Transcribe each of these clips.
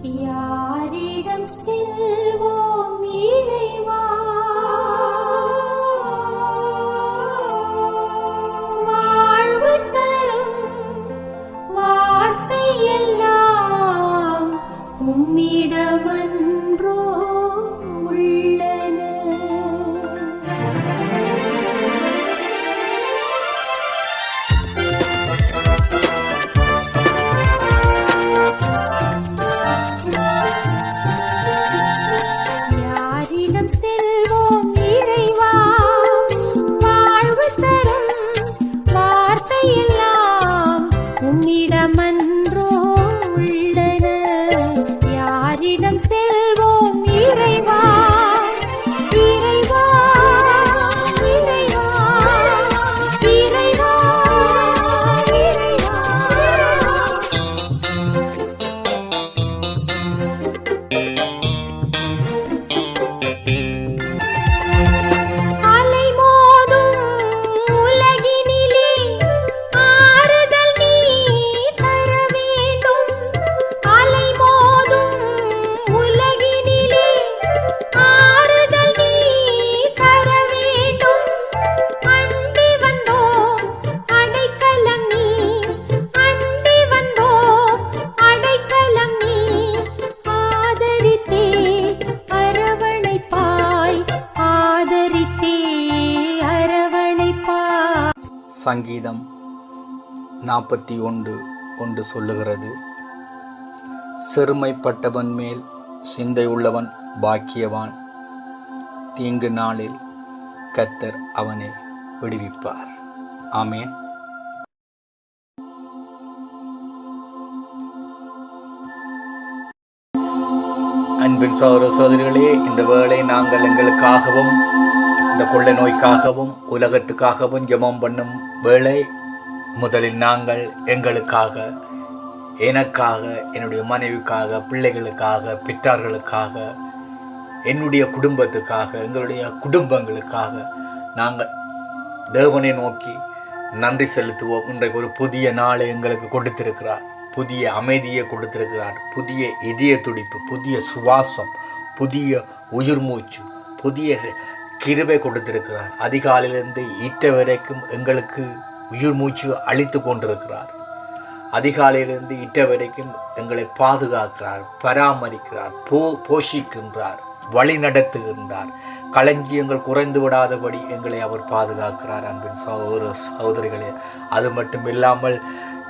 யாரிடம் செல்வோம் இறைவா, வாழ்வு தரும் வார்த்தை எல்லாம் உம்மிடமன்றோ உள்ளன. யாரிடம் செல்வோம் இறைவா, வாழ்வு தரும் வார்த்தை எல்லாம் உம்மிடமன்றோ உள்ளன. யாரிடம் செல்வோம் இறைவா, இறைவா, இறைவா, இறைவா, இறைவா. அலைமோதும் உலகினிலே ஆறுதல் நீ தர வேண்டும். அலைமோதும் உலகினிலே ஆறுதல் நீ தர வேண்டும். அண்டி வந்தோம் அடைக்கலம் நீ, அண்டி வந்தோம் அடைக்கலம் நீ. ஆதரித்தே அரவணைப்பாய், ஆதரித்தே அரவணைப்பாய். சங்கீதம் 41:1 சொல்லுகிறது, சிறுமைப்பட்டவன் மேல் சிந்தை உள்ளவன் பாக்கியவான், தீங்கு நாளில் கர்த்தர் அவனை விடுவிப்பார். ஆமென். அன்பின் சகோதர சகோதரிகளே, இந்த வேளை நாங்கள் எங்களுக்காகவும் இந்த கொள்ளை நோய்க்காகவும் உலகத்துக்காகவும் ஜெபம் பண்ணும் வேளை, முதலில் நாங்கள் எங்களுக்காக, எனக்காக, என்னுடைய மனைவிக்காக, பிள்ளைகளுக்காக, பெற்றார்களுக்காக, என்னுடைய குடும்பத்துக்காக, எங்களுடைய குடும்பங்களுக்காக நாங்கள் தேவனை நோக்கி நன்றி செலுத்துவோம். இன்றைக்கு ஒரு புதிய நாளை எங்களுக்கு கொடுத்திருக்கிறார், புதிய அமைதியை கொடுத்திருக்கிறார், புதிய இதய துடிப்பு, புதிய சுவாசம், புதிய உயிர் மூச்சு, புதிய கிருபை கொடுத்திருக்கிறார். அதிகாலையிலிருந்து ஈட்ட வரைக்கும் எங்களுக்கு உயிர் மூச்சு அளித்து கொண்டிருக்கிறார். அதிகாலையிலிருந்து ஈட்ட வரைக்கும் எங்களை பாதுகாக்கிறார், பராமரிக்கிறார், போஷிக்கின்றார், வழி நடத்துகின்றார். களஞ்சியங்கள் குறைந்து விடாதபடி எங்களை அவர் பாதுகாக்கிறார். அன்பின் சகோதர சகோதரிகளே, அது மட்டும் இல்லாமல்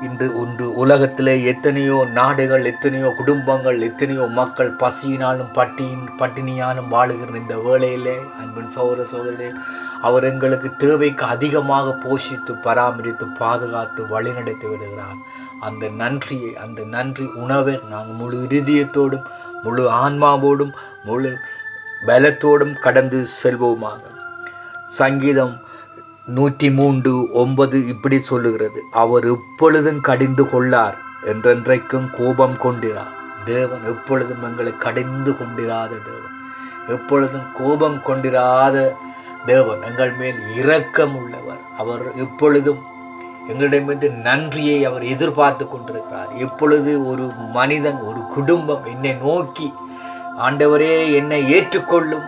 இன்று உலகத்திலே எத்தனையோ நாடுகள், எத்தனையோ குடும்பங்கள், எத்தனையோ மக்கள் பசியினாலும் பட்டினியாலும் வாழுகிற இந்த வேளையிலே அன்பின் சகோதர சகோதரிகளே, அவர் எங்களுக்கு தேவைக்கு அதிகமாக போஷித்து பராமரித்து பாதுகாத்து வழிநடத்தி விடுகிறார். அந்த நன்றியை, அந்த நன்றி உணவை நாங்கள் முழு இருதயத்தோடும், முழு ஆன்மாவோடும், முழு பலத்தோடும் கடந்து செல்வோமாக. சங்கீதம் 103:9 இப்படி சொல்லுகிறது, அவர் எப்பொழுதும் கடிந்து கொள்ளார், என்றென்றைக்கும் கோபம் கொண்டிரார். தேவன் எப்பொழுதும் எங்களை கடிந்து கொண்டிராத தேவன், எப்பொழுதும் கோபம் கொண்டிராத தேவன், எங்கள் மேல் இரக்கம் உள்ளவர். அவர் எப்பொழுதும் எங்களிடமிருந்து நன்றியை அவர் எதிர்பார்த்து கொண்டிருக்கிறார். எப்பொழுது ஒரு மனிதன், ஒரு குடும்பம் என்னை நோக்கி, ஆண்டவரே என்னை ஏற்றுக்கொள்ளும்,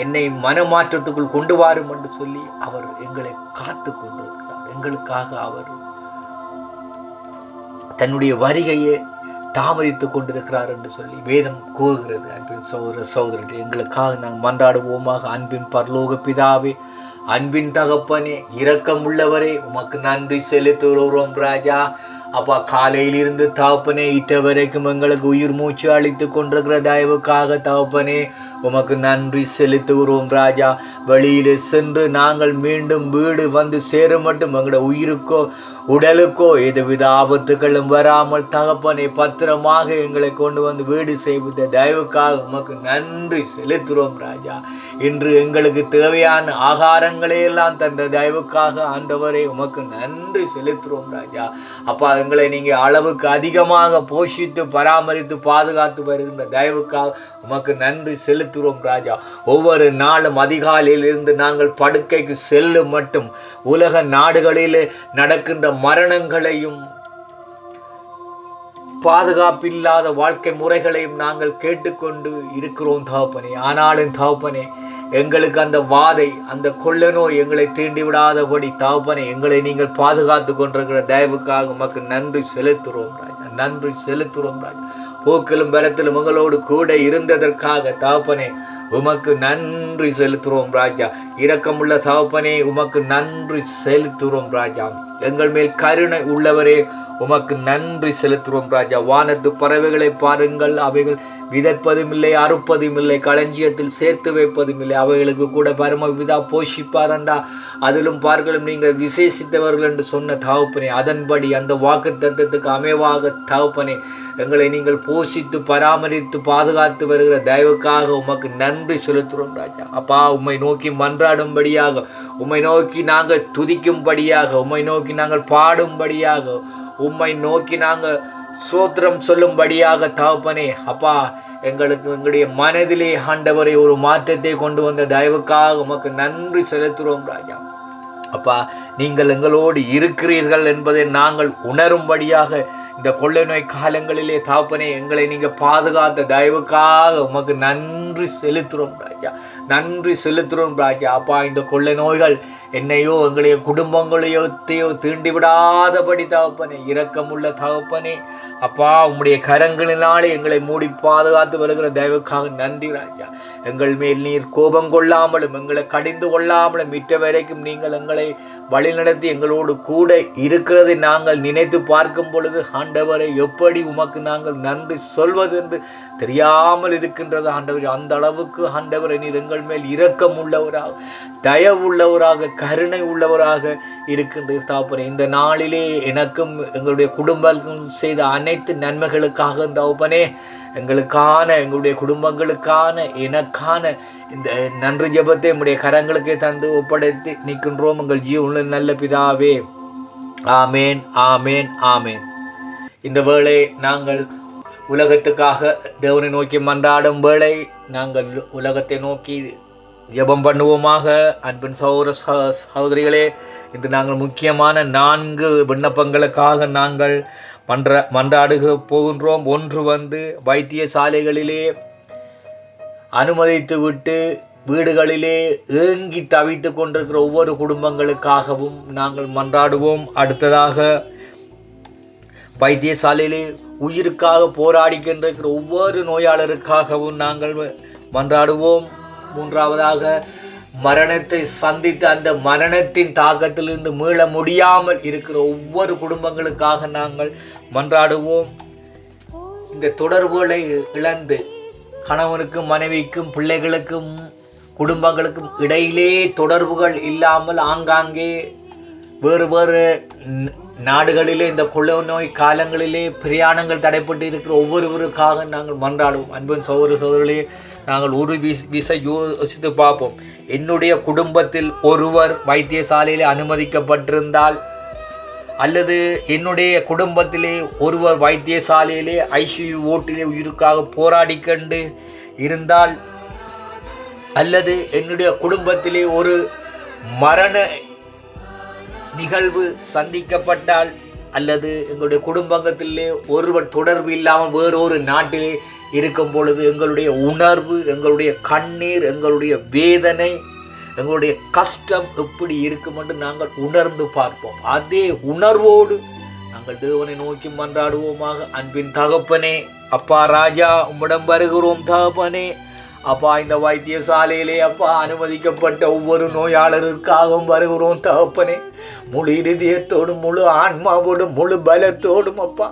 என்னை மனமாற்றத்துக்குள் கொண்டு வாரும் என்று சொல்லி அவர் எங்களை காத்து கொண்டிருக்கிறார். எங்களுக்காக அவர் தன்னுடைய வருகையை தாமதித்துக் கொண்டிருக்கிறார் என்று சொல்லி வேதம் கூறுகிறது. அன்பின் சகோதர சகோதரர்களே, எங்களுக்காக நாங்கள் மன்றாடுவோமாக. அன்பின் பரலோக பிதாவே, அன்பின் தகப்பனே, இரக்கம் உள்ளவரே, உமக்கு நன்றி செலுத்துகிறோம் ராஜா. அப்பா, காலையிலிருந்து தகப்பனே இட்ட வரைக்கும் எங்களுக்கு உயிர் மூச்சு அளித்து கொண்டிருக்கிற தயவுக்காக தகப்பனே உமக்கு நன்றி செலுத்துகிறோம் ராஜா. வெளியிலே சென்று நாங்கள் மீண்டும் வீடு வந்து சேரும் மட்டும் எங்களோட உயிருக்கோ உடலுக்கோ எதுவித ஆபத்துகளும் வராமல் தகப்பனை பத்திரமாக எங்களை கொண்டு வந்து வீடு செய்த தயவுக்காக உமக்கு நன்றி செலுத்துகிறோம் ராஜா. இன்று எங்களுக்கு தேவையான ஆகாரங்களை எல்லாம் தந்த தயவுக்காக ஆண்டவரே உமக்கு நன்றி செலுத்துகிறோம் ராஜா. அப்பா, எங்களை நீங்க அளவுக்கு அதிகமாக போஷித்து பராமரித்து பாதுகாத்து வருகின்ற தயவுக்காக உமக்கு நன்றி செலுத்துகிறோம் ராஜா. ஒவ்வொரு நாளும் அதிகாலையில் இருந்து நாங்கள் படுக்கைக்கு செல்லும் மட்டும் உலக நாடுகளிலே நடக்கின்ற மரணங்களையும் பாதுகாப்பில்லாத வாழ்க்கை முறைகளையும் நாங்கள் கேட்டுக்கொண்டு இருக்கிறோம் தகப்பனே. ஆனாலும் தகப்பனே, எங்களுக்கு அந்த வாதை, அந்த கொள்ள நோய் எங்களை தீண்டி விடாதபடி தகப்பனே எங்களை நீங்கள் பாதுகாத்து கொண்டிருக்கிற தயவுக்காக உமக்கு நன்றி செலுத்துகிறோம் ராஜா. நன்றி செலுத்துகிறோம் ராஜா. போக்கிலும் பரத்திலும் உங்களோடு கூட இருந்ததற்காக தகப்பனே உமக்கு நன்றி செலுத்துகிறோம் ராஜா. இரக்கமுள்ள தகப்பனே உமக்கு நன்றி செலுத்துகிறோம் ராஜா. எங்கள் மேல் கருணை உள்ளவரே உமக்கு நன்றி செலுத்துகிறோம் ராஜா. வானத்து பறவைகளை பாருங்கள், அவைகள் விதைப்பதும் இல்லை, அறுப்பதும் இல்லை, களஞ்சியத்தில் சேர்த்து வைப்பதும் இல்லை, அவைகளுக்கு கூட பரமபிதா போஷிப்பாரண்டா. அதிலும் பார்களும் நீங்கள் விசேஷித்தவர்கள் என்று சொன்ன தகப்பனே, அதன்படி அந்த வாக்கு தத்தத்துக்கு அமைவாக தகப்பனே எங்களை நீங்கள் போஷித்து பராமரித்து பாதுகாத்து வருகிற தயவுக்காக உமக்கு நன்றி செலுத்துகிறோம் ராஜா. அப்பா, உம்மை நோக்கி மன்றாடும்படியாக, உம்மை நோக்கி நாங்கள் துதிக்கும்படியாக, உம்மை நோக்கி நாங்கள் பாடும்படியாக, உம்மை நோக்கி நாங்கள் சோத்திரம் சொல்லும்படியாக தகப்பனே அப்பா எங்களுடைய மனதிலே ஆண்டவரை ஒரு மாற்றத்தை கொண்டு வந்த தயவுக்காக உமக்கு நன்றி செலுத்துகிறோம் ராஜா. அப்பா, நீங்கள் எங்களோடு இருக்கிறீர்கள் என்பதை நாங்கள் உணரும்படியாக இந்த கொள்ளை நோய் காலங்களிலே தகப்பனே எங்களை நீங்க பாதுகாத்த தயவுக்காக உமக்கு நன்றி செலுத்துறோம் ராஜா. நன்றி செலுத்துறோம் ராஜா. அப்பா, இந்த கொள்ளை நோய்கள் என்னையோ எங்களுடைய குடும்பங்களையோ தீண்டி விடாதபடி தகப்பனே, இரக்கமுள்ள தகப்பனே அப்பா, உம்முடைய கரங்களினாலே எங்களை மூடி பாதுகாத்து வருகிற தயவுக்காக நன்றி ராஜா. எங்கள் மேல் நீர் கோபம் கொள்ளாமலும் எங்களை கடிந்து கொள்ளாமலும் மிட்ட வரைக்கும் நீங்கள் எங்களை வழிநடத்தி எங்களோடு கூட இருக்கிறதை நாங்கள் நினைத்து பார்க்கும் பொழுது ஆண்டவரை எப்படி உமக்கு நாங்கள் நன்றி சொல்வது என்று தெரியாமல் இருக்கின்றது ஆண்டவர். அந்த அளவுக்கு ஆண்டவரை நீர் எங்கள் மேல் இரக்கம் உள்ளவராக, தயவுள்ளவராக, கருணை உள்ளவராக இருக்கின்றீர் தகப்பனே. இந்த நாளிலே எனக்கும் எங்களுடைய குடும்பங்களுக்கும் செய்த அனைத்து நன்மைகளுக்காக தகப்பனே, எங்களுக்கான, எங்களுடைய குடும்பங்களுக்கான, எனக்கான இந்த நன்றி ஜெபத்தை உம்முடைய கரங்களுக்கே தந்து ஒப்படைத்து நிற்கின்றோம் எங்கள் ஜீவனுள்ள நல்ல பிதாவே. ஆமேன், ஆமேன், ஆமேன். இந்த வேளை நாங்கள் உலகத்துக்காக தேவனை நோக்கி மன்றாடும் வேளை நாங்கள் உலகத்தை நோக்கி ஜெபம் பண்ணுவோமாக. அன்பின் சகோதர சகோதரிகளே, இன்று நாங்கள் முக்கியமான 4 விண்ணப்பங்களுக்காக நாங்கள் மன்றாடுக போகின்றோம். ஒன்று வைத்தியசாலைகளிலே அனுமதித்து விட்டு வீடுகளிலே ஏங்கி தவித்து கொண்டிருக்கிற ஒவ்வொரு குடும்பங்களுக்காகவும் நாங்கள் மன்றாடுவோம். அடுத்ததாக வைத்தியசாலையிலே உயிருக்காக போராடி கொண்டிருக்கிற ஒவ்வொரு நோயாளருக்காகவும் நாங்கள் மன்றாடுவோம். மூன்றாவதாக மரணத்தை சந்தித்து அந்த மரணத்தின் தாக்கத்திலிருந்து மீள முடியாமல் இருக்கிற ஒவ்வொரு குடும்பங்களுக்காக நாங்கள் மன்றாடுவோம். இந்த தொடர்புகளை இழந்து கணவனுக்கும் மனைவிக்கும் பிள்ளைகளுக்கும் குடும்பங்களுக்கும் இடையிலே தொடர்புகள் இல்லாமல் ஆங்காங்கே வேறு வேறு நாடுகளிலே இந்த கொள்ளை நோய் காலங்களிலே பிரயாணங்கள் தடைப்பட்டு இருக்கிற ஒவ்வொருவருக்காக நாங்கள் மன்றாடுவோம். அன்பின் சகோதர சகோதரிகளே, நாங்கள் ஒரு விசை யோசித்து பார்ப்போம். என்னுடைய குடும்பத்தில் ஒருவர் வைத்தியசாலையில் அனுமதிக்கப்பட்டிருந்தால், அல்லது என்னுடைய குடும்பத்திலே ஒருவர் வைத்தியசாலையிலே ஐசியு ஓட்டிலே உயிருக்காக போராடி கொண்டு இருந்தால், அல்லது என்னுடைய குடும்பத்திலே ஒரு மரண நிகழ்வு சந்திக்கப்பட்டால், அல்லது எங்களுடைய குடும்பத்திலே ஒருவர் தொடர்பு இல்லாமல் வேறொரு நாட்டிலே இருக்கும் பொழுது எங்களுடைய உணர்வு, எங்களுடைய கண்ணீர், எங்களுடைய வேதனை, எங்களுடைய கஷ்டம் எப்படி இருக்கும் என்று நாங்கள் உணர்ந்து பார்ப்போம். அதே உணர்வோடு நாங்கள் தேவனை நோக்கி மன்றாடுவோமாக. அன்பின் தகப்பனே, அப்பா ராஜா, உம்மிடம் வருகிறோம் தகப்பனே. அப்பா, இந்த வைத்தியசாலையிலே அப்பா அனுமதிக்கப்பட்ட ஒவ்வொரு நோயாளருக்காகவும் வருகிறோம் தகப்பனே. முழு இருதயத்தோடும், முழு ஆன்மாவோடும், முழு பலத்தோடும் அப்பா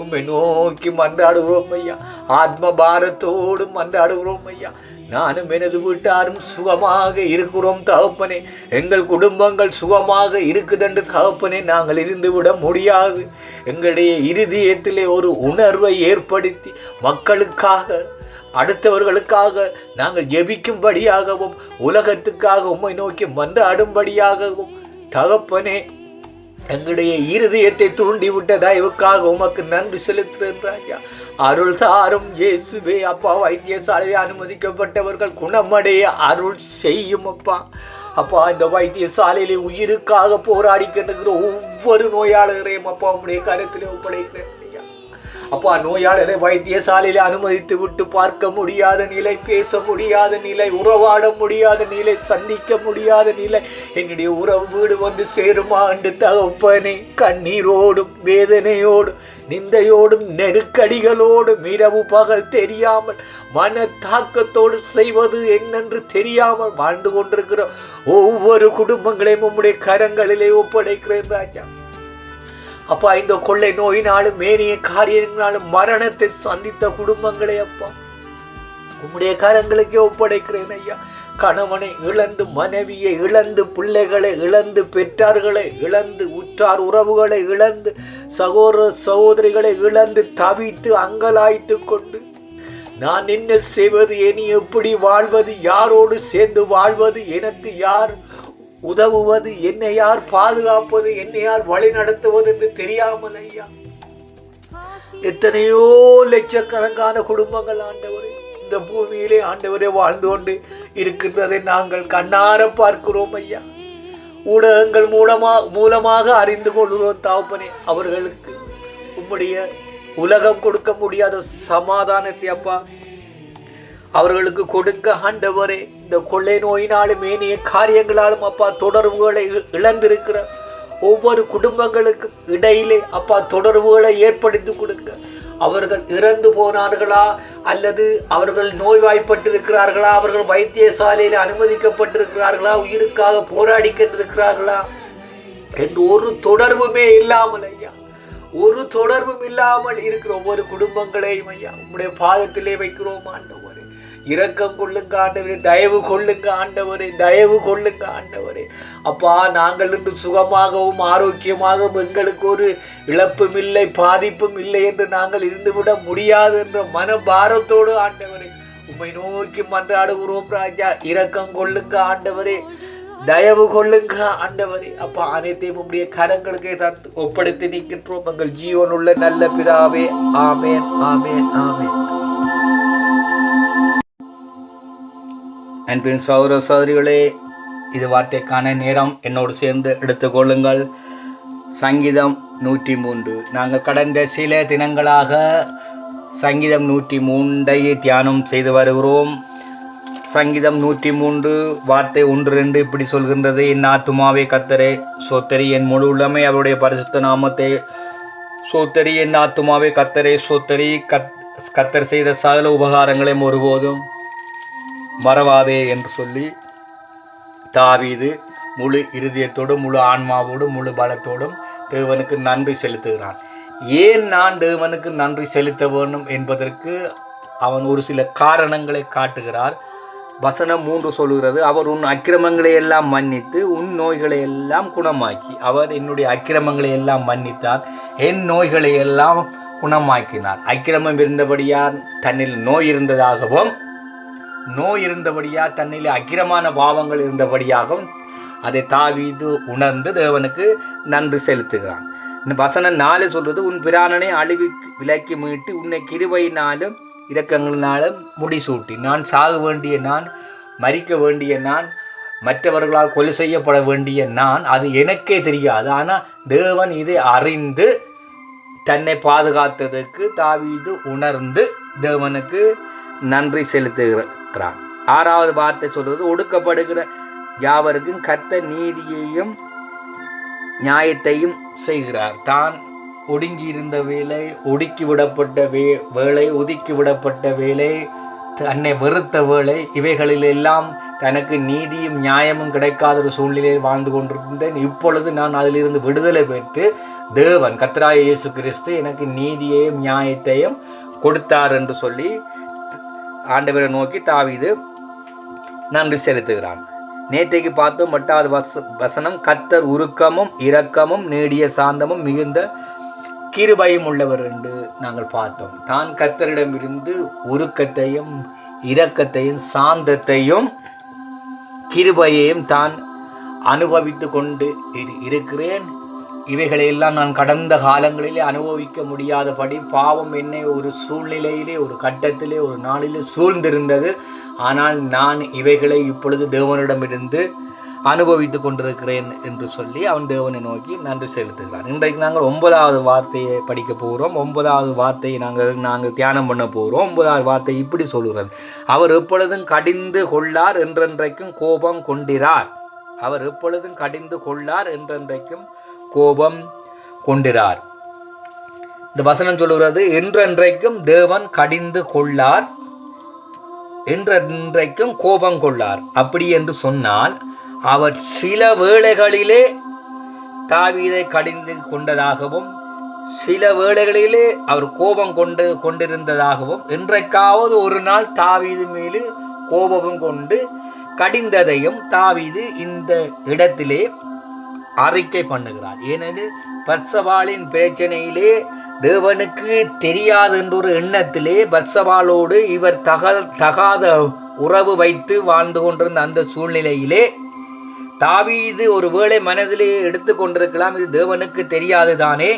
உம்மை நோக்கி மன்றாடுகிறோம் ஐயா. ஆத்ம பாரத்தோடும் மன்றாடுகிறோம் ஐயா. நானும் எனது வீட்டாரும் சுகமாக இருக்கிறோம் தகப்பனே. எங்கள் குடும்பங்கள் சுகமாக இருக்குதென்று தகப்பனே நாங்கள் இருந்து விட முடியாது. எங்களுடைய இருதயத்திலே ஒரு உணர்வை ஏற்படுத்தி மக்களுக்காக, அடுத்தவர்களுக்காக நாங்கள் ஜெபிக்கும்படியாகவும், உலகத்துக்காக உம்மை நோக்கி மன்றாடும்படியாகவும் தகப்பனே எங்களுடைய இருதயத்தை தூண்டிவிட்ட தயவுக்காக உமக்கு நன்றி செலுத்துகிறேன் ராஜா. அருள் தாரும் இயேசுவே. அப்பா, வைத்தியசாலையில் அனுமதிக்கப்பட்டவர்கள் குணமடைய அருள் செய்யும் அப்பா. அப்பா, இந்த வைத்தியசாலையிலே உயிருக்காக போராடி கொண்டிருக்கிற ஒவ்வொரு நோயாளர்களையும் அப்பா உம்முடைய கருத்திலே ஒப்படைக்கிறேன் ஐயா. அப்பா நோயாளரை வைத்தியசாலையில அனுமதித்து விட்டு பார்க்க முடியாத நிலை, பேச முடியாத நிலை, உறவாட முடியாத நிலை, சந்திக்க முடியாத நிலை, என்னுடைய உறவு வீடு வந்து சேருமா என்று தகப்பனே கண்ணீரோடும் வேதனையோடும் நிந்தையோடும் நெருக்கடிகளோடும் இரவு பகல் தெரியாமல் மன தாக்கத்தோடு செய்வது என்னென்று தெரியாமல் வாழ்ந்து கொண்டிருக்கிற ஒவ்வொரு குடும்பங்களையும் உம்முடைய கரங்களிலே ஒப்படைக்கிறேன் ராஜா. அப்பா இந்த கொள்ளை நோயினாலும் மேனிய காரியங்களாலும் மரணத்தை சந்தித்த குடும்பங்களே அப்பா உம்முடைய கரங்களுக்கே ஒப்படைக்கிறேன் ஐயா. கணவனை இழந்து, மனைவியை இழந்து, பிள்ளைகளை இழந்து, பெற்றார்களை இழந்து, உற்றார் உறவுகளை இழந்து, சகோதர சகோதரிகளை இழந்து தவித்து அங்கலாய்த்து கொண்டு நான் என்ன செய்வது, இனி எப்படி வாழ்வது, யாரோடு சேர்ந்து வாழ்வது, எனக்கு யார் உதவுவது, என்னை யார் பாதுகாப்பது, என்னை யார் வழி நடத்துவது என்று தெரியாமல் ஐயா எத்தனையோ லட்சக்கணக்கான குடும்பங்கள் ஆண்டவரே இந்த பூமியிலே ஆண்டவரே வாழ்ந்து கொண்டு இருக்கின்றதை நாங்கள் கண்ணார பார்க்கிறோம் ஐயா. ஊடகங்கள் மூலமாக அறிந்து கொள்கிறோம் தகப்பனே. அவர்களுக்கு உம்முடைய உலகம் கொடுக்க முடியாத சமாதானத்தை அப்பா அவர்களுக்கு கொடுக்க ஆண்டவரே இந்த கொள்ளை நோயினாலும் ஏனைய காரியங்களாலும் அப்பா தொடர்புகளை இழந்திருக்கிற ஒவ்வொரு குடும்பங்களுக்கும் இடையிலே அப்பா தொடர்புகளை ஏற்படுத்தி கொடுக்க. அவர்கள் இறந்து போனார்களா அல்லது அவர்கள் நோய்வாய்ப்பட்டிருக்கிறார்களா, அவர்கள் வைத்தியசாலையில் அனுமதிக்கப்பட்டிருக்கிறார்களா, உயிருக்காக போராடி கொண்டிருக்கிறார்களா என்று ஒரு தொடர்புமே இல்லாமல் ஐயா, ஒரு தொடர்பும் இல்லாமல் இருக்கிற ஒவ்வொரு குடும்பங்களையும் ஐயா உம்முடைய பாதத்திலே வைக்கிறோம் ஆண்டவரே. இரக்கம் கொள்ளுங்க ஆண்டவரே, தயவு கொள்ளுங்க ஆண்டவரே, தயவு கொள்ளுங்க ஆண்டவரே. அப்பா நாங்கள் இன்று சுகமாகவும் ஆரோக்கியமாகவும் எங்களுக்கு ஒரு இழப்பும் இல்லை, பாதிப்பும் இல்லை என்று நாங்கள் இருந்துவிட முடியாது என்ற மன பாரத்தோடு ஆண்டவரே உம்மை நோக்கி மன்றாடுகிறோம் ராஜா. இரக்கம் கொள்ளுங்க ஆண்டவரே, தயவு கொள்ளுங்க ஆண்டவரே. அப்பா அனைத்தையும் உம்முடைய கரங்களுக்கே தந்து ஒப்படைத்து நிற்கின்றோம் எங்கள் ஜீவனுள்ள நல்ல பிதாவே. ஆமேன், ஆமேன், ஆமேன். அன்பின் சகோதர சகோதரிகளே, இது வார்த்தைக்கான நேரம். என்னோடு சேர்ந்து எடுத்துக்கொள்ளுங்கள். சங்கீதம் 103. நாங்கள் கடந்த சில தினங்களாக சங்கீதம் 103 தியானம் செய்து வருகிறோம். சங்கீதம் 103 வார்த்தை 1-2 இப்படி சொல்கின்றது: என் ஆத்துமாவே கர்த்தரை சோத்தரி, என் முழு உள்ளமே அவருடைய பரிசுத்த நாமத்தை சோத்தரி. என் ஆத்துமாவே கர்த்தரை சோத்தரி, கர்த்தர் செய்த சகல உபகாரங்களையும் ஒருபோதும் மறவாதே என்று சொல்லி தாவீது முழு இருதயத்தோடும் முழு ஆன்மாவோடும் முழு பலத்தோடும் தேவனுக்கு நன்றி செலுத்துகிறான். ஏன் நான் தேவனுக்கு நன்றி செலுத்த வேண்டும் என்பதற்கு அவன் ஒரு சில காரணங்களை காட்டுகிறார். வசனம் 3 சொல்கிறது: அவர் உன் அக்கிரமங்களை எல்லாம் மன்னித்து உன் நோய்களை எல்லாம் குணமாக்கி. அவர் என்னுடைய அக்கிரமங்களை எல்லாம் மன்னித்தார், என் நோய்களை எல்லாம் குணமாக்கினார். அக்கிரமம் இருந்தபடியால் தன்னில் நோய் இருந்ததாகவும், நோய் இருந்தபடியா தன்னிலே அக்கிரமான பாவங்கள் இருந்தபடியாகவும் அதை தாவீது உணர்ந்து தேவனுக்கு நன்றி செலுத்துகிறான். வசனம் 4 சொல்றது: உன் பிராணனை அழிவுக்கு விலக்கி மீட்டு உன்னை கிருபையினாலும் இரக்கங்களினாலும் முடிசூட்டி. நான் சாக வேண்டிய நான், மரிக்க வேண்டிய நான், மற்றவர்களால் கொலை செய்யப்பட வேண்டிய நான், அது எனக்கே தெரியாது. ஆனால் தேவன் இதை அறிந்து தன்னை பாதுகாத்ததற்கு தாவீது உணர்ந்து தேவனுக்கு நன்றி செலுத்துகிறான். 6வது வார்த்தை சொல்றது: ஒடுக்கப்படுகிற யாவருக்கும் கர்த்தர் நீதியையும் நியாயத்தையும் செய்கிறார். தான் ஒடுங்கி இருந்த வேலை, ஒடுக்கி விடப்பட்ட வேலை, ஒதுக்கி விடப்பட்ட வேலை, தன்னை வெறுத்த வேலை, இவைகளில் எல்லாம் தனக்கு நீதியும் நியாயமும் கிடைக்காத ஒரு சூழ்நிலையில் வாழ்ந்து கொண்டிருந்தேன். இப்பொழுது நான் அதிலிருந்து விடுதலை பெற்று தேவன் கர்த்தராகிய இயேசு கிறிஸ்து எனக்கு நீதியையும் நியாயத்தையும் கொடுத்தார் என்று சொல்லி ஆண்டவரை நோக்கி தாவீது நன்றி செலுத்துகிறான். நேற்றைக்கு பார்த்தோம் 8வது வசனம்: கர்த்தர் உருக்கமும் இரக்கமும் நீடிய சாந்தமும் மிகுந்த கிருபையும் உள்ளவர் என்று நாங்கள் பார்த்தோம். தான் கர்த்தரிடமிருந்து உருக்கத்தையும் இரக்கத்தையும் சாந்தத்தையும் கிருபையையும் தான் அனுபவித்து கொண்டு இருக்கிறேன். இவைகளையெல்லாம் நான் கடந்த காலங்களிலே அனுபவிக்க முடியாதபடி பாவம் என்னை ஒரு சூழ்நிலையிலே, ஒரு கட்டத்திலே, ஒரு நாளிலே சூழ்ந்திருந்தது. ஆனால் நான் இவைகளை இப்பொழுது தேவனிடமிருந்து அனுபவித்துக் கொண்டிருக்கிறேன் என்று சொல்லி அவன் தேவனை நோக்கி நன்றி செலுத்துகிறான். இன்றைக்கு நாங்கள் 9வது வார்த்தையை படிக்க போகிறோம். 9வது வார்த்தையை நாங்கள் தியானம் பண்ண போகிறோம். 9வது வார்த்தை இப்படி சொல்கிறது: அவர் எப்பொழுதும் கடிந்து கொள்ளார், என்றென்றைக்கும் கோபம் கொண்டிரார். அவர் எப்பொழுதும் கடிந்து கொள்ளார், என்றென்றைக்கும் கோபம் கொண்டிரார். இந்த வசனம் சொல்லுகிறது, என்றென்றைக்கும் தேவன் கடிந்து கொள்ளார், என்றென்றைக்கும் கோபம் கொள்ளார். அப்படி என்று சொன்னால் அவர் சில வேளைகளிலே தாவீதை கடிந்து கொண்டதாகவும், சில வேளைகளிலே அவர் கோபம் கொண்டிருந்ததாகவும், என்றைக்காவது ஒரு நாள் தாவீது மேலே கோபம் கொண்டு கடிந்ததையும் தாவீது இந்த இடத்திலே அறிக்கை பண்ணுகிறார். ஏனெனில் பத்சபாலின் பிரச்சனையிலே தேவனுக்கு தெரியாது என்ற ஒரு எண்ணத்திலே பத்சபாலோடு இவர் தகாத உறவு வைத்து வாழ்ந்து கொண்டிருந்த அந்த சூழ்நிலையிலே தாவீது ஒரு வேளை மனதிலே எடுத்து கொண்டிருக்கலாம், இது தேவனுக்கு தெரியாதுதானே,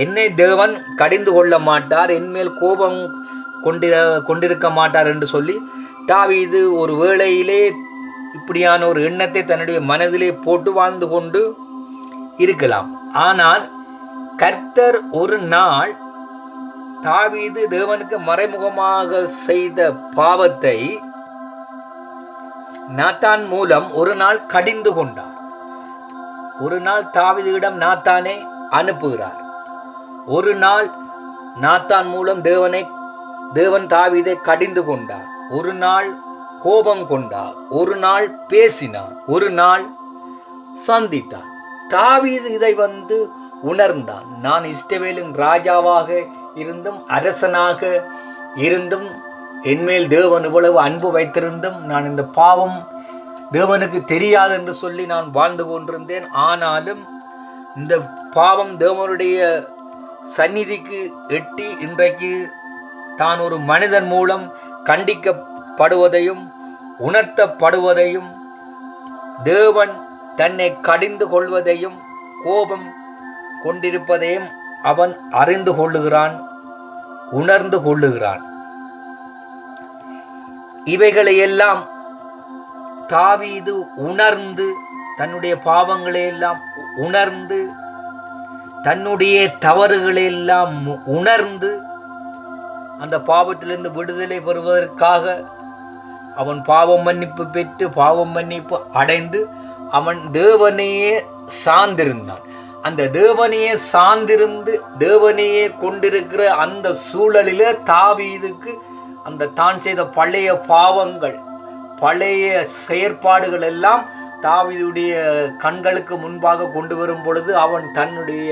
என்னை தேவன் கடிந்து கொள்ள மாட்டார், என்மேல் கோபம் கொண்டிருக்க மாட்டார் என்று சொல்லி தாவீது ஒரு வேளையிலே இப்படியான ஒரு எண்ணத்தை தன்னுடைய மனதிலே போட்டு வாழ்ந்து கொண்டு இருக்கலாம். ஆனால் கர்த்தர் ஒரு நாள் தாவீது தேவனுக்கு மறைமுகமாக செய்த பாவத்தை நாத்தான் மூலம் ஒரு நாள் கடிந்து கொண்டார். ஒரு நாள் தாவீதிடம் நாத்தானை அனுப்புகிறார். ஒரு நாள் நாத்தான் மூலம் தேவன் தாவீதை கடிந்து கொண்டார். ஒரு நாள் கோபம் கொண்டார். ஒரு நாள் பேசினார். ஒரு நாள் சந்தித்தார். தாவீது இதை உணர்ந்தான். நான் இஸ்ரவேலின் ராஜாவாக இருந்தும் அரசனாக இருந்தும் என்மேல் தேவன் இவ்வளவு அன்பு வைத்திருந்தும் நான் இந்த பாவம் தேவனுக்கு தெரியாது என்று சொல்லி நான் வாழ்ந்து கொண்டிருந்தேன். ஆனாலும் இந்த பாவம் தேவனுடைய சந்நிதிக்கு எட்டி இன்றைக்கு தான் ஒரு மனிதன் மூலம் கண்டிக்கப்படுவதையும் உணர்த்தப்படுவதையும் தேவன் தன்னை கடிந்து கொள்வதையும் கோபம் கொண்டிருப்பதையும் அவன் அறிந்து கொள்ளுகிறான், உணர்ந்து கொள்ளுகிறான். இவைகளையெல்லாம் தாவீது உணர்ந்து, தன்னுடைய பாவங்களை எல்லாம் உணர்ந்து, தன்னுடைய தவறுகளை எல்லாம் உணர்ந்து, அந்த பாவத்திலிருந்து விடுதலை பெறுவதற்காக அவன் பாவம் மன்னிப்பு பெற்று பாவம் மன்னிப்பு அடைந்து அவன் தேவனையே சார்ந்திருந்தான். அந்த தேவனையே சார்ந்திருந்து தேவனையே கொண்டிருக்கிற அந்த சூழலில தாவீதுக்கு அந்த தான் செய்த பழைய பாவங்கள், பழைய செயற்பாடுகள் எல்லாம் தாவீதுடைய கண்களுக்கு முன்பாக கொண்டு வரும் பொழுது அவன் தன்னுடைய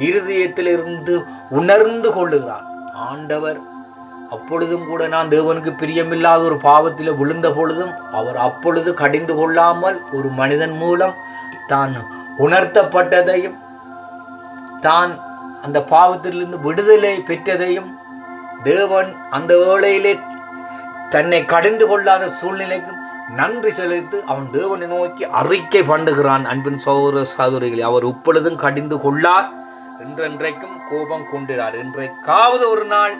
இருதயத்திலிருந்து உணர்ந்து கொள்ளுகிறான். ஆண்டவர் அப்பொழுதும் கூட நான் தேவனுக்கு பிரியமில்லாத ஒரு பாவத்தில் விழுந்த பொழுதும் அவர் அப்பொழுது கடிந்து கொள்ளாமல் ஒரு மனிதன் மூலம் தான் உணர்த்தப்பட்டதையும் தான் அந்த பாவத்திலிருந்து விடுதலை பெற்றதையும் தேவன் அந்த வேளையிலே தன்னை கடிந்து கொள்ளாத சூழ்நிலைக்கும் நன்றி செலுத்தி அவன் தேவனை நோக்கி அறிக்கை பண்ணுகிறான். அன்பின் சகோதர சகோதரிகளே, அவர் இப்பொழுதும் கடிந்து கொள்ளார், என்றென்றைக்கும் கோபம் கொண்டிறார். என்றைக்காவது ஒரு நாள்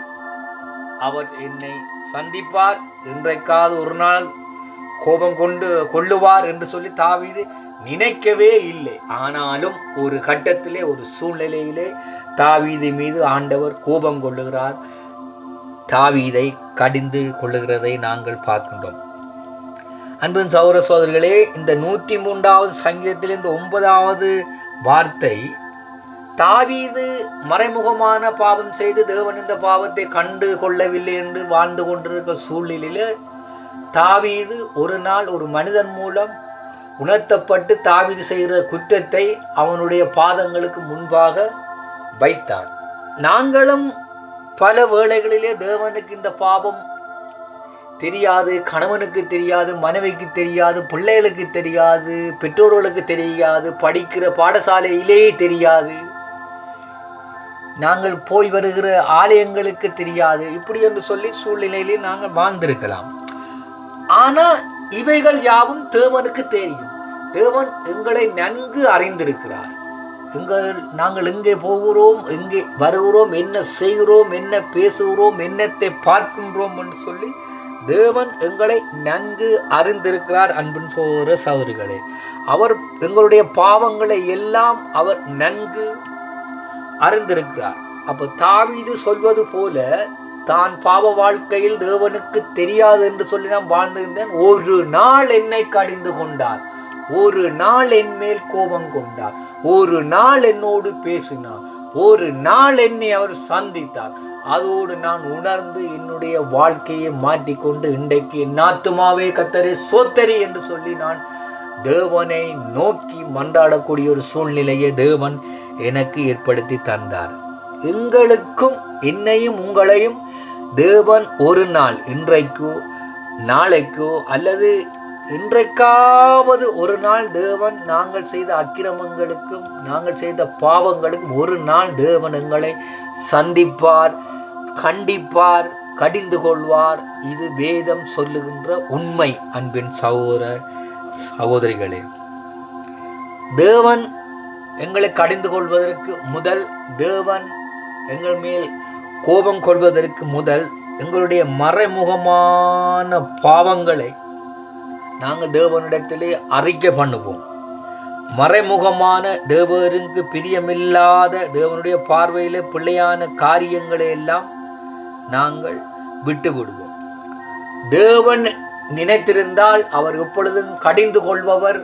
அவர் என்னை சந்திப்பார், என்றைக்காவது ஒரு நாள் கோபம் கொள்ளுவார் என்று சொல்லி தாவீது நினைக்கவே இல்லை. ஆனாலும் ஒரு கட்டத்திலே, ஒரு சூழ்நிலையிலே தாவீது மீது ஆண்டவர் கோபம் கொள்ளுகிறார், தாவீதை கடிந்து கொள்ளுகிறதை நாங்கள் பார்க்கின்றோம். அன்பின் சகோதர சகோதரிகளே, இந்த 103வது சங்கீதத்தில் இந்த 9வது வார்த்தை தாவீது மறைமுகமான பாவம் செய்து தேவன் இந்த பாவத்தை கண்டு கொள்ளவில்லை என்று வாழ்ந்து கொண்டிருக்கிற சூழ்நிலையில தாவீது ஒரு நாள் ஒரு மனிதன் மூலம் உணர்த்தப்பட்டு தாவீது செய்கிற குற்றத்தை அவனுடைய பாதங்களுக்கு முன்பாக வைத்தான். நாங்களும் பல வேளைகளிலே தேவனுக்கு இந்த பாவம் தெரியாது, கணவனுக்கு தெரியாது, மனைவிக்கு தெரியாது, பிள்ளைகளுக்கு தெரியாது, பெற்றோர்களுக்கு தெரியாது, படிக்கிற பாடசாலையிலேயே தெரியாது, நாங்கள் போய் வருகிற ஆலயங்களுக்கு தெரியாது, இப்படி என்று சொல்லி சூழ்நிலையிலே நாங்கள் வாழ்ந்திருக்கலாம். ஆனா இவைகள் யாவும் தேவனுக்கு தெரியும். தேவன் எங்களை நன்கு அறிந்திருக்கிறார். நாங்கள் எங்கே போகிறோம், எங்கே வருகிறோம், என்ன செய்கிறோம், என்ன பேசுகிறோம், என்னத்தை பார்க்கின்றோம் என்று சொல்லி தேவன் எங்களை நன்கு அறிந்திருக்கிறார். அன்பின் சகோதர சகோதரிகளே, அவர் எங்களுடைய பாவங்களை எல்லாம் அவர் நன்கு அறிந்திருக்கிறார். அப்ப தாவீது சொல்வது போல தான் பாவ வாழ்க்கையில் தேவனுக்கு தெரியாது என்று சொல்லி நான் வாழ்ந்திருந்தேன். ஒரு நாள் என்னை கடிந்து கொண்டார், ஒரு நாள் என் மேல் கோபம் கொண்டார், ஒரு நாள் என்னோடு பேசினார், ஒரு நாள் என்னை அவர் சந்தித்தார். அதோடு நான் உணர்ந்து என்னுடைய வாழ்க்கையை மாற்றிக்கொண்டு இன்றைக்கு என் ஆத்துமாவே கர்த்தரை சோத்தரி என்று சொல்லி நான் தேவனை நோக்கி மன்றாடக்கூடிய ஒரு சூழ்நிலையை தேவன் எனக்கு ஏற்படுத்தி தந்தார். எங்களுக்கும் என்னையும் உங்களையும் தேவன் ஒரு நாள், இன்றைக்கோ நாளைக்கோ அல்லது இன்றைக்காவது ஒரு நாள் தேவன் நாங்கள் செய்த அக்கிரமங்களுக்கும் நாங்கள் செய்த பாவங்களுக்கும் ஒரு நாள் தேவன் எங்களை சந்திப்பார், கண்டிப்பார், கடிந்து கொள்வார். இது வேதம் சொல்லுகின்ற உண்மை. அன்பின் சகோதர சகோதரிகளே, தேவன் எங்களை கடிந்து கொள்வதற்கு முதல், தேவன் எங்கள் மேல் கோபம் கொள்வதற்கு முதல் எங்களுடைய மறைமுகமான பாவங்களை நாங்கள் தேவனிடத்திலே அறிக்கை பண்ணுவோம். மறைமுகமான தேவருக்கு பிரியமில்லாத தேவனுடைய பார்வையிலே பிள்ளையான காரியங்களை எல்லாம் நாங்கள் விட்டு விடுவோம். தேவன் நினைத்திருந்தால் அவர் எப்பொழுதும் கடிந்து கொள்பவர்,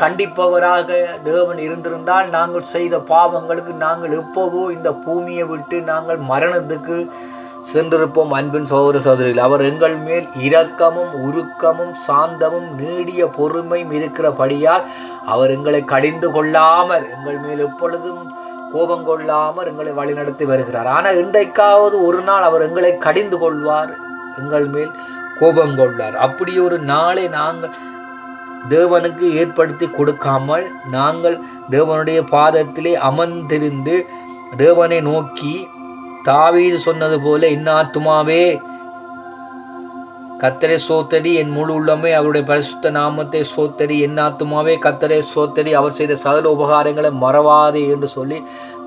கண்டிப்பவராக தேவன் இருந்திருந்தால் நாங்கள் செய்த பாவங்களுக்கு நாங்கள் எப்போவோ இந்த பூமியை விட்டு நாங்கள் மரணத்துக்கு சென்றிருப்போம். அன்பின் சகோதர சகோதரிகள், அவர் எங்கள் மேல் இரக்கமும் உருக்கமும் சாந்தமும் நீடிய பொறுமையும் இருக்கிறபடியால் அவர் எங்களை கடிந்து கொள்ளாமற், எங்கள் மேல் எப்பொழுதும் கோபம் கொள்ளாமற் எங்களை வழிநடத்தி வருகிறார். ஆனால் இன்றைக்காவது ஒரு நாள் அவர் எங்களை கடிந்து கொள்வார், எங்கள் மேல் கோபம் கொள்வார். அப்படி ஒரு நாளை நாங்கள் தேவனுக்கு ஏற்படுத்தி கொடுக்காமல் நாங்கள் தேவனுடைய பாதத்திலே அமர்ந்திருந்து தேவனை நோக்கி தாவீது சொன்னது போல, என் ஆத்துமாவே கர்த்தரை சோத்தரி, என் முழு உள்ளமே அவருடைய பரிசுத்த நாமத்தை சோத்தரி, என் ஆத்துமாவே கர்த்தரை சோத்தரி, அவர் செய்த சகல உபகாரங்களை மறவாதே என்று சொல்லி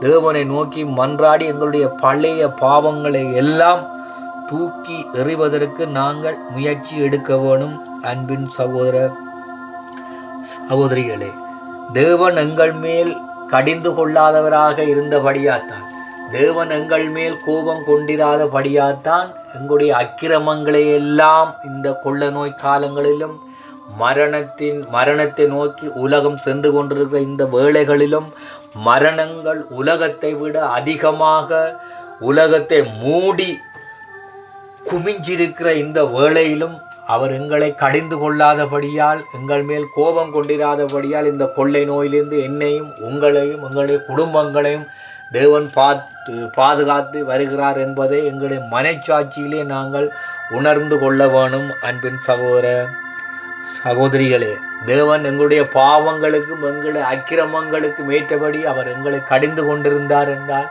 தேவனை நோக்கி மன்றாடி எங்களுடைய பழைய பாவங்களை எல்லாம் தூக்கி எறிவதற்கு நாங்கள் முயற்சி எடுக்க வேணும். அன்பின் சகோதர சகோதரிகளே, தேவன் எங்கள் மேல் கடிந்து கொள்ளாதவராக இருந்தபடியாத்தான், தேவன் எங்கள் மேல் கோபம் கொண்டிராதபடியாத்தான் எங்களுடைய அக்கிரமங்களை எல்லாம் இந்த கொள்ள நோய் காலங்களிலும் மரணத்தை நோக்கி உலகம் சென்று கொண்டிருக்கிற இந்த வேளைகளிலும் மரணங்கள் உலகத்தை விட அதிகமாக உலகத்தை மூடி குமிஞ்சிருக்கிற இந்த வேளையிலும் அவர் எங்களை கடிந்து கொள்ளாதபடியால், எங்கள் மேல் கோபம் கொண்டிராதபடியால் இந்த கொள்ளை நோயிலிருந்து என்னையும் உங்களையும் எங்களுடைய குடும்பங்களையும் தேவன் பாதுகாத்து வருகிறார் என்பதை எங்களுடைய மனச்சாட்சியிலே நாங்கள் உணர்ந்து கொள்ள வேணும். அன்பின் சகோதர சகோதரிகளே, தேவன் எங்களுடைய பாவங்களுக்கும் எங்களுடைய அக்கிரமங்களுக்கும் ஏற்றபடி அவர் எங்களை கடிந்து கொண்டிருந்தார் என்றால்,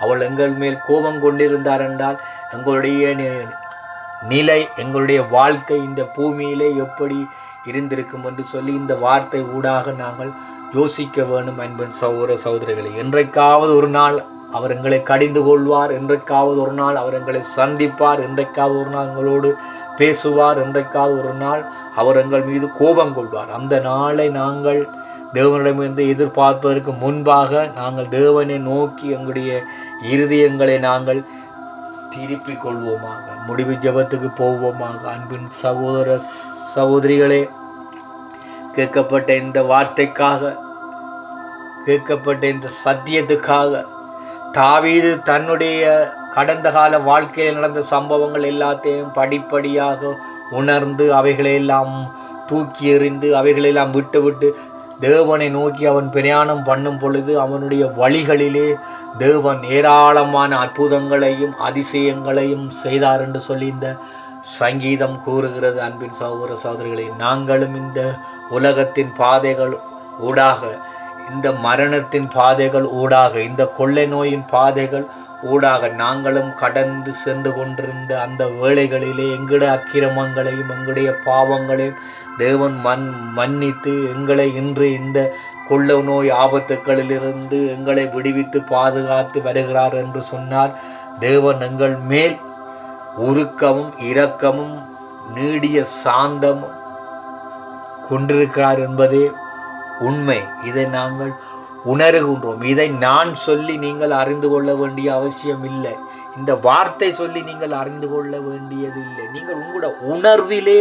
அவள் எங்கள் மேல் கோபம் கொண்டிருந்தார் என்றால், எங்களுடைய நிலை, எங்களுடைய வாழ்க்கை இந்த பூமியிலே எப்படி இருந்திருக்கும் என்று சொல்லி இந்த வார்த்தை ஊடாக நாங்கள் யோசிக்க வேண்டும். அன்பின் சகோதர சகோதரிகளை, என்றைக்காவது ஒரு நாள் அவர் எங்களை கடிந்து கொள்வார், என்றைக்காவது ஒரு நாள் அவர் எங்களை சந்திப்பார், என்றைக்காவது ஒரு நாள் எங்களோடு பேசுவார், என்றைக்காவது ஒரு நாள் அவர் எங்கள் மீது கோபம் கொள்வார். அந்த நாளை நாங்கள் தேவனிடமிருந்து எதிர்பார்ப்பதற்கு முன்பாக நாங்கள் தேவனை நோக்கி எங்களுடைய இருதயங்களை நாங்கள் திருப்பிக் கொள்வோமாக, முடிவு ஜெபத்துக்கு போவோமாக. அன்பின் சகோதர சகோதரிகளே, கேட்கப்பட்ட இந்த வார்த்தைக்காக, கேட்கப்பட்ட இந்த சத்தியத்துக்காக தாவீது தன்னுடைய கடந்த கால வாழ்க்கையில் நடந்த சம்பவங்கள் எல்லாத்தையும் படிப்படியாக உணர்ந்து அவைகளையெல்லாம் தூக்கி எறிந்து அவைகளெல்லாம் விட்டு தேவனை நோக்கி அவன் பிரயாணம் பண்ணும் பொழுது அவனுடைய வழிகளிலே தேவன் ஏராளமான அற்புதங்களையும் அதிசயங்களையும் செய்தார் என்று சொல்லி இந்த சங்கீதம் கூறுகிறது. அன்பின் சகோதர சகோதரிகளை, நாங்களும் இந்த உலகத்தின் பாதைகள் ஊடாக, இந்த மரணத்தின் பாதைகள் ஊடாக, இந்த கொள்ளை நோயின் பாதைகள் ஊடாக நாங்களும் கடந்து சென்று கொண்டிருந்த அந்த வேளைகளிலே எங்களுடைய அக்கிரமங்களையும் எங்களுடைய பாவங்களையும் தேவன் மன்னித்து எங்களை இன்று இந்த கொள்ள நோய் ஆபத்துக்களிலிருந்து எங்களை விடுவித்து பாதுகாத்து வருகிறார் என்று சொன்னார். தேவன் எங்கள் மேல் உருக்கமும் இரக்கமும் நீடிய சாந்தமும் கொண்டிருக்கிறார் என்பதே உண்மை. இதை நாங்கள் உணர்கின்றோம். இதை நான் சொல்லி நீங்கள் அறிந்து கொள்ள வேண்டிய அவசியம் இல்லை. இந்த வார்த்தை சொல்லி நீங்கள் அறிந்து கொள்ள வேண்டியதில்லை. நீங்கள் உங்களோட உணர்விலே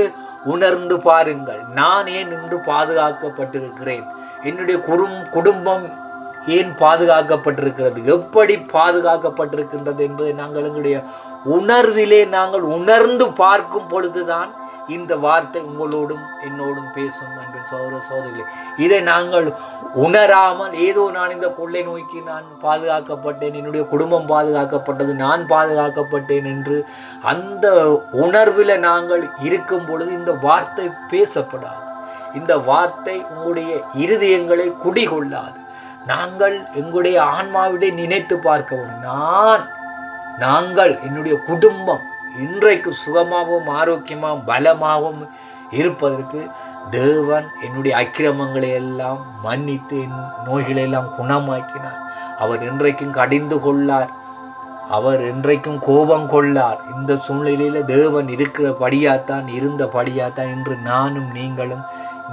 உணர்ந்து பாருங்கள். நான் ஏன் இன்று பாதுகாக்கப்பட்டிருக்கிறேன், என்னுடைய குடும்பம் ஏன் பாதுகாக்கப்பட்டிருக்கிறது, எப்படி பாதுகாக்கப்பட்டிருக்கின்றது என்பதை நாங்கள் எங்களுடைய உணர்விலே நாங்கள் உணர்ந்து பார்க்கும் பொழுதுதான் இந்த வார்த்தை உங்களோடும் என்னோடும் பேசும். அன்பு சகோதர சகோதரிகளே, இதை நாங்கள் உணராமல் ஏதோ நான் இந்த கொள்ளை நோய்க்கு நான் பாதுகாக்கப்பட்டேன், என்னுடைய குடும்பம் பாதுகாக்கப்பட்டது, நான் பாதுகாக்கப்பட்டேன் என்று அந்த உணர்வில் நாங்கள் இருக்கும் பொழுது இந்த வார்த்தை பேசப்படாது. இந்த வார்த்தை உங்களுடைய இருதயங்களை குடிகொள்ளாது. நாங்கள் எங்களுடைய ஆன்மாவிலே நினைத்து பார்க்க வேண்டும். நாங்கள் என்னுடைய குடும்பம் இன்றைக்கு சுகமாகவும் ஆரோக்கியமாகவும் பலமாகவும் இருப்பதற்கு தேவன் என்னுடைய அக்கிரமங்களை எல்லாம் மன்னித்து என் நோய்களை எல்லாம் குணமாக்கினார். அவர் இன்றைக்கும் கடிந்து கொள்ளார், அவர் இன்றைக்கும் கோபம் கொள்ளார். இந்த சூழ்நிலையில தேவன் இருக்கிறபடியாத்தான் இருந்தபடியாத்தான் இன்று நானும் நீங்களும்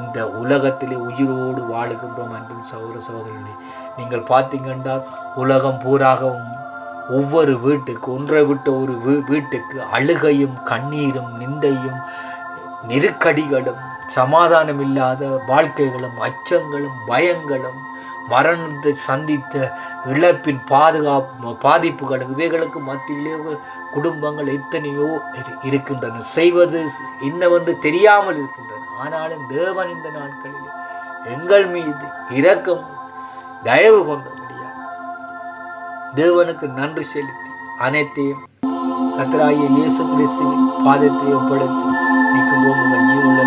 இந்த உலகத்திலே உயிரோடு வாழுகின்றோம். அன்பின் சகோதர சகோதரிகளே, நீங்கள் பார்த்தீங்கன்னா உலகம் பூராகவும் ஒவ்வொரு வீட்டுக்கு ஒன்றை விட்ட ஒரு வீட்டுக்கு அழுகையும் கண்ணீரும் நிந்தையும் நெருக்கடிகளும் சமாதானம் இல்லாத வாழ்க்கைகளும் அச்சங்களும் பயங்களும் மரணத்தை சந்தித்த இழப்பின் பாதிப்புகளும் இவைகளுக்கு மத்தியிலே குடும்பங்கள் எத்தனையோ இருக்கின்றன. செய்வது என்னவென்று தெரியாமல் இருக்கின்றன. ஆனாலும் தேவன் இந்த நாட்களில் எங்கள் மீது இரக்கம் தயவு கொண்டபடியா தேவனுக்கு நன்றி செலுத்தி அனைத்தையும் கர்த்தராகிய இயேசு கிறிஸ்துவின் பாதத்தை ஒப்படைத்து நிற்கின்றோம். உங்கள் ஜீவனுள்ள